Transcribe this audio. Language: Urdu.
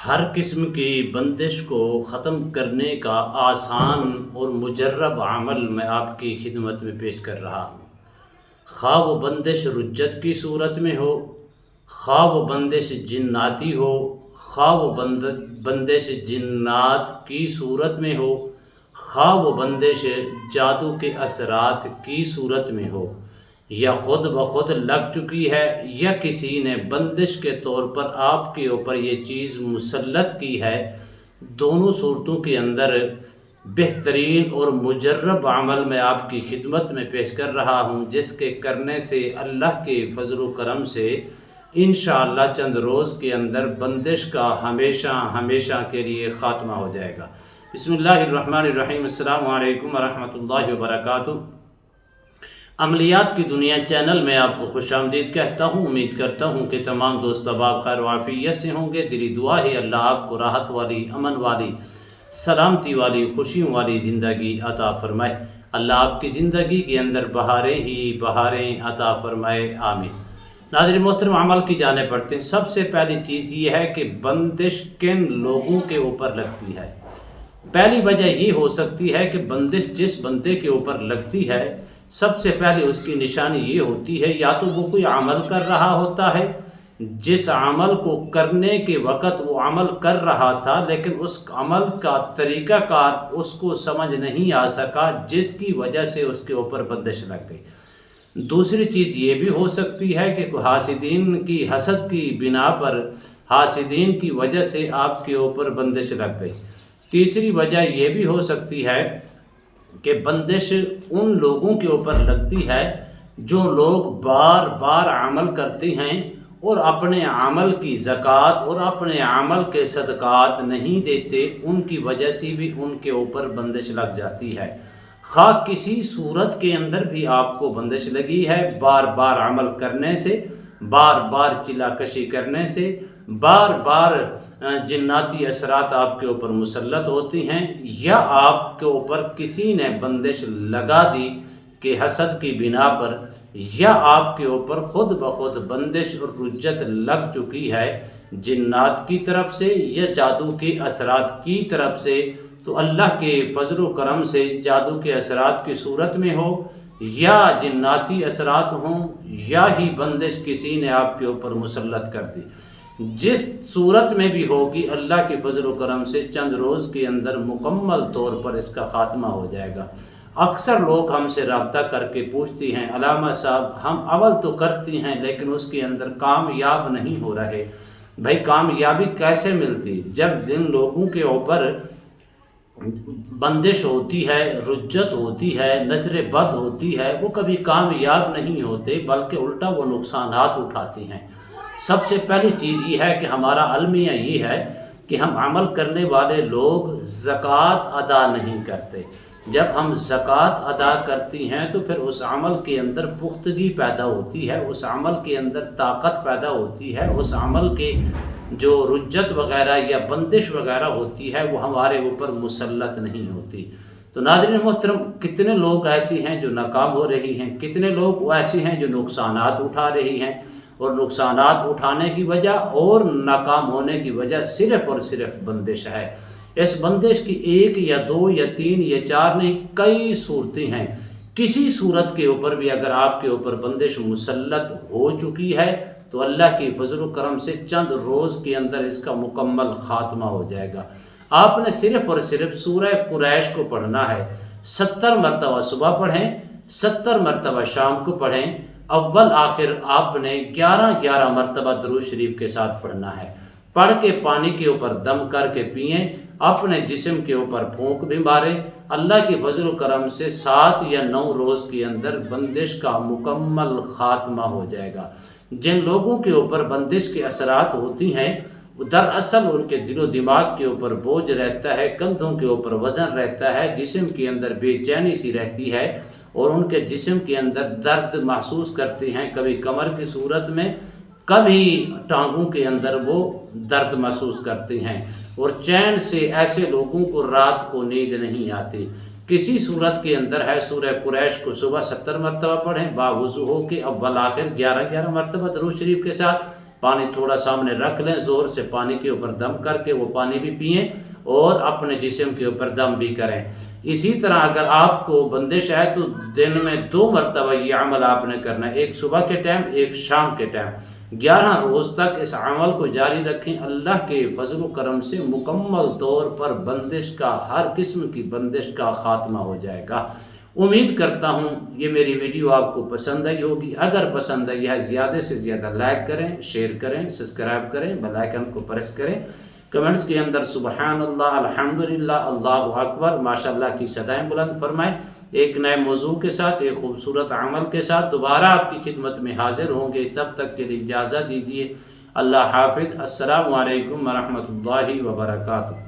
ہر قسم کی بندش کو ختم کرنے کا آسان اور مجرب عمل میں آپ کی خدمت میں پیش کر رہا ہوں۔ خواہ وہ بندش رجت کی صورت میں ہو، خواہ وہ بندش جناتی ہو، خواہ وہ بندش جنات کی صورت میں ہو، خواہ وہ بندش جادو کے اثرات کی صورت میں ہو، یا خود بخود لگ چکی ہے یا کسی نے بندش کے طور پر آپ کے اوپر یہ چیز مسلط کی ہے، دونوں صورتوں کے اندر بہترین اور مجرب عمل میں آپ کی خدمت میں پیش کر رہا ہوں، جس کے کرنے سے اللہ کے فضل و کرم سے انشاءاللہ چند روز کے اندر بندش کا ہمیشہ ہمیشہ کے لیے خاتمہ ہو جائے گا۔ بسم اللہ الرحمن الرحیم۔ السلام علیکم ورحمۃ اللہ وبرکاتہ۔ عملیات کی دنیا چینل میں آپ کو خوش آمدید کہتا ہوں۔ امید کرتا ہوں کہ تمام دوست احباب خیر و عافیت سے ہوں گے۔ دلی دعا ہے اللہ آپ کو راحت والی، امن والی، سلامتی والی، خوشیوں والی زندگی عطا فرمائے۔ اللہ آپ کی زندگی کے اندر بہاریں ہی بہاریں عطا فرمائے، آمین۔ ناظرین محترم، عمل کی جانب بڑھتے ہیں۔ سب سے پہلی چیز یہ ہے کہ بندش کن لوگوں کے اوپر لگتی ہے۔ پہلی وجہ یہ ہو سکتی ہے کہ بندش جس بندے کے اوپر لگتی ہے، سب سے پہلے اس کی نشانی یہ ہوتی ہے، یا تو وہ کوئی عمل کر رہا ہوتا ہے، جس عمل کو کرنے کے وقت وہ عمل کر رہا تھا لیکن اس عمل کا طریقہ کار اس کو سمجھ نہیں آ سکا، جس کی وجہ سے اس کے اوپر بندش لگ گئی۔ دوسری چیز یہ بھی ہو سکتی ہے کہ حاسدین کی حسد کی بنا پر، حاسدین کی وجہ سے آپ کے اوپر بندش لگ گئی۔ تیسری وجہ یہ بھی ہو سکتی ہے کہ بندش ان لوگوں کے اوپر لگتی ہے جو لوگ بار بار عمل کرتے ہیں اور اپنے عمل کی زکوٰۃ اور اپنے عمل کے صدقات نہیں دیتے، ان کی وجہ سے بھی ان کے اوپر بندش لگ جاتی ہے۔ خواہ کسی صورت کے اندر بھی آپ کو بندش لگی ہے، بار بار عمل کرنے سے، بار بار چلا کشی کرنے سے، بار بار جناتی اثرات آپ کے اوپر مسلط ہوتی ہیں، یا آپ کے اوپر کسی نے بندش لگا دی کہ حسد کی بنا پر، یا آپ کے اوپر خود بخود بندش اور رجت لگ چکی ہے جنات کی طرف سے یا جادو کے اثرات کی طرف سے، تو اللہ کے فضل و کرم سے جادو کے اثرات کی صورت میں ہو یا جناتی اثرات ہوں یا ہی بندش کسی نے آپ کے اوپر مسلط کر دی، جس صورت میں بھی ہوگی اللہ کے فضل و کرم سے چند روز کے اندر مکمل طور پر اس کا خاتمہ ہو جائے گا۔ اکثر لوگ ہم سے رابطہ کر کے پوچھتی ہیں، علامہ صاحب ہم عمل تو کرتی ہیں لیکن اس کے اندر کامیاب نہیں ہو رہے۔ بھائی کامیابی کیسے ملتی؟ جب جن لوگوں کے اوپر بندش ہوتی ہے، رجت ہوتی ہے، نظر بد ہوتی ہے، وہ کبھی کامیاب نہیں ہوتے بلکہ الٹا وہ نقصانات اٹھاتی ہیں۔ سب سے پہلی چیز یہ ہے کہ ہمارا المیہ یہ ہے کہ ہم عمل کرنے والے لوگ زکوٰۃ ادا نہیں کرتے۔ جب ہم زکوٰۃ ادا کرتی ہیں تو پھر اس عمل کے اندر پختگی پیدا ہوتی ہے، اس عمل کے اندر طاقت پیدا ہوتی ہے، اس عمل کے جو رجت وغیرہ یا بندش وغیرہ ہوتی ہے وہ ہمارے اوپر مسلط نہیں ہوتی۔ تو ناظرین محترم، کتنے لوگ ایسی ہیں جو ناکام ہو رہی ہیں، کتنے لوگ ایسے ہیں جو نقصانات اٹھا رہی ہیں، اور نقصانات اٹھانے کی وجہ اور ناکام ہونے کی وجہ صرف اور صرف بندش ہے۔ اس بندش کی ایک یا دو یا تین یا چار نہیں، کئی صورتیں ہیں۔ کسی صورت کے اوپر بھی اگر آپ کے اوپر بندش مسلط ہو چکی ہے تو اللہ کی فضل و کرم سے چند روز کے اندر اس کا مکمل خاتمہ ہو جائے گا۔ آپ نے صرف اور صرف سورہ قریش کو پڑھنا ہے۔ 70 مرتبہ صبح پڑھیں، 70 مرتبہ شام کو پڑھیں، اول آخر آپ نے 11 مرتبہ درود شریف کے ساتھ پڑھنا ہے۔ پڑھ کے پانی کے اوپر دم کر کے پئیں، اپنے جسم کے اوپر پھونک بھی ماریں۔ اللہ کے فضل و کرم سے 7 یا 9 روز کے اندر بندش کا مکمل خاتمہ ہو جائے گا۔ جن لوگوں کے اوپر بندش کے اثرات ہوتی ہیں، دراصل ان کے دل و دماغ کے اوپر بوجھ رہتا ہے، کندھوں کے اوپر وزن رہتا ہے، جسم کے اندر بے چینی سی رہتی ہے، اور ان کے جسم کے اندر درد محسوس کرتے ہیں، کبھی کمر کی صورت میں، کبھی ٹانگوں کے اندر وہ درد محسوس کرتے ہیں، اور چین سے ایسے لوگوں کو رات کو نیند نہیں آتی۔ کسی صورت کے اندر ہے سورہ قریش کو صبح 70 مرتبہ پڑھیں، باوضو ہو کے اول آخر 11 مرتبہ درود شریف کے ساتھ، پانی تھوڑا سامنے رکھ لیں، زور سے پانی کے اوپر دم کر کے وہ پانی بھی پئیں اور اپنے جسم کے اوپر دم بھی کریں۔ اسی طرح اگر آپ کو بندش ہے تو دن میں 2 مرتبہ یہ عمل آپ نے کرنا ہے، ایک صبح کے ٹائم، ایک شام کے ٹائم۔ 11 روز تک اس عمل کو جاری رکھیں، اللہ کے فضل و کرم سے مکمل طور پر بندش کا، ہر قسم کی بندش کا خاتمہ ہو جائے گا۔ امید کرتا ہوں یہ میری ویڈیو آپ کو پسند آئی ہوگی۔ اگر پسند آئی ہے زیادہ سے زیادہ لائک کریں، شیئر کریں، سبسکرائب کریں، بیل آئیکن کو پریس کریں۔ کمنٹس کے اندر سبحان اللہ، الحمدللہ، اللہ اکبر، ماشاءاللہ کی صدائیں بلند فرمائیں۔ ایک نئے موضوع کے ساتھ، ایک خوبصورت عمل کے ساتھ دوبارہ آپ کی خدمت میں حاضر ہوں گے۔ تب تک کے لیے اجازت دیجیے۔ اللہ حافظ۔ السلام علیکم ورحمۃ اللہ وبرکاتہ۔